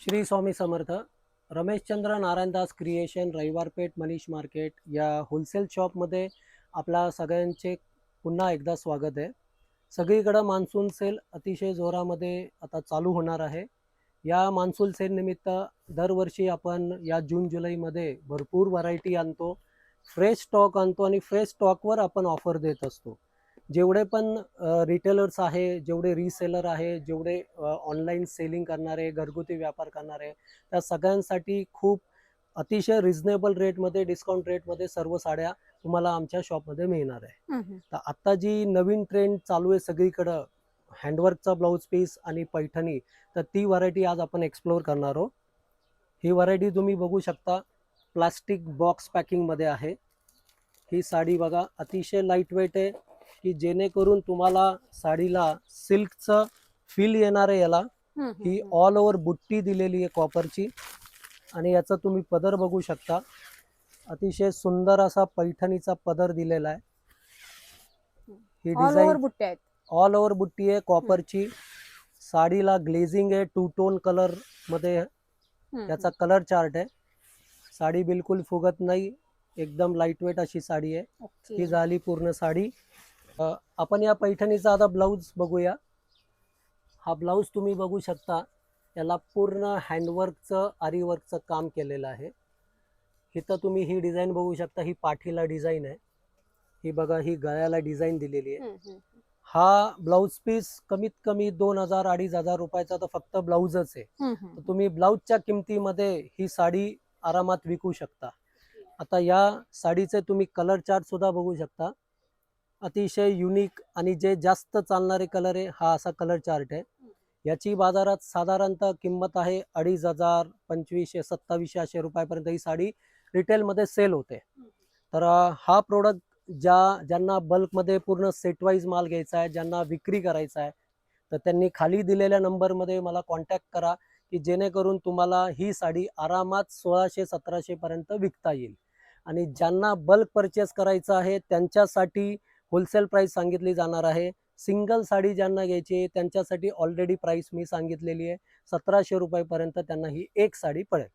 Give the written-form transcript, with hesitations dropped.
Shri Swami Samarth. Rameshchandra Narayandas creation, Raviwarpeth, Manish market या wholesale शॉपमध्ये आपला सगळ्यांचे पुन्हा एकदा स्वागत आहे. सगळीकडं मान्सून सेल अतिशय जोरामध्ये आता चालू होणार आहे. या मान्सून सेल निमित्त दरवर्षी आपण या जून जुलैमध्ये भरपूर व्हरायटी आणतो, फ्रेश स्टॉक आणतो आणि फ्रेश स्टॉकवर आपण ऑफर देत असतो. जेवढे पण रिटेलर्स आहे, जेवढे रीसेलर आहे, जेवढे ऑनलाईन सेलिंग करणारे, घरगुती व्यापार करणारे, त्या सगळ्यांसाठी खूप अतिशय रिझनेबल रेटमध्ये, डिस्काउंट रेटमध्ये सर्व साड्या तुम्हाला आमच्या शॉपमध्ये मिळणार आहे. तर आता जी नवीन ट्रेंड चालू आहे सगळीकडं, हँडवर्कचा ब्लाऊज पीस आणि पैठणी, तर ती व्हरायटी आज आपण एक्सप्लोअर करणार आहोत. ही व्हरायटी तुम्ही बघू शकता, प्लास्टिक बॉक्स पॅकिंगमध्ये आहे. ही साडी बघा, अतिशय लाईट वेट आहे, की जेणेकरून तुम्हाला साडीला सिल्कचं फील येणार आहे. याला ही ऑल ओव्हर बुट्टी दिलेली आहे कॉपरची आणि याचा तुम्ही पदर बघू शकता, अतिशय सुंदर असा पैठणीचा पदर दिलेला आहे. ही डिझाईन ऑल ओव्हर बुट्टी आहे कॉपरची. साडीला ग्लेझिंग आहे, टू टोन कलर मध्ये याचा कलर चार्ट आहे. साडी बिलकुल फुगत नाही, एकदम लाईटवेट अशी साडी आहे. ही झाली पूर्ण साडी. आपण या पैठणीचा आता ब्लाऊज बघूया. हा ब्लाऊज तुम्ही बघू शकता, याला पूर्ण हँडवर्कचं आरीवर्कचं काम केलेलं आहे. इथं तुम्ही ही डिझाईन बघू शकता, ही पाठीला डिझाईन आहे, ही बघा, ही गळ्याला डिझाईन दिलेली आहे. हा ब्लाऊज पीस कमीत कमी 2000-2500 रुपयाचा तर फक्त ब्लाऊजच आहे. तर तुम्ही ब्लाऊजच्या किमतीमध्ये ही साडी आरामात विकू शकता. आता या साडीचे तुम्ही कलर चार्ट सुद्धा बघू शकता, अतिशय युनिक आणि जे जास्त चालणारे कलर आहे, हा असा कलर चार्ट आहे. याची बाजारात साधारणतः किंमत आहे 2500, 2500, 2700 रुपयापर्यंत ही साडी रिटेलमध्ये सेल होते. तर हा प्रोडक्ट ज्यांना बल्कमध्ये पूर्ण सेट वाईज माल घ्यायचा आहे, ज्यांना विक्री करायचा आहे, तर त्यांनी खाली दिलेल्या नंबरमध्ये मला कॉन्टॅक्ट करा, की जेणेकरून तुम्हाला ही साडी आरामात 1600-1700 पर्यंत विकता येईल. आणि ज्यांना बल्क परचेस करायचं आहे त्यांच्यासाठी होलसेल प्राइस सांगितली जाणार आहे. सिंगल साडी ज्यांना घ्यायची आहे त्यांच्यासाठी ऑलरेडी प्राइस मी सांगितलेली आहे, 1700 रुपयापर्यंत त्यांना ही एक साडी पडेल.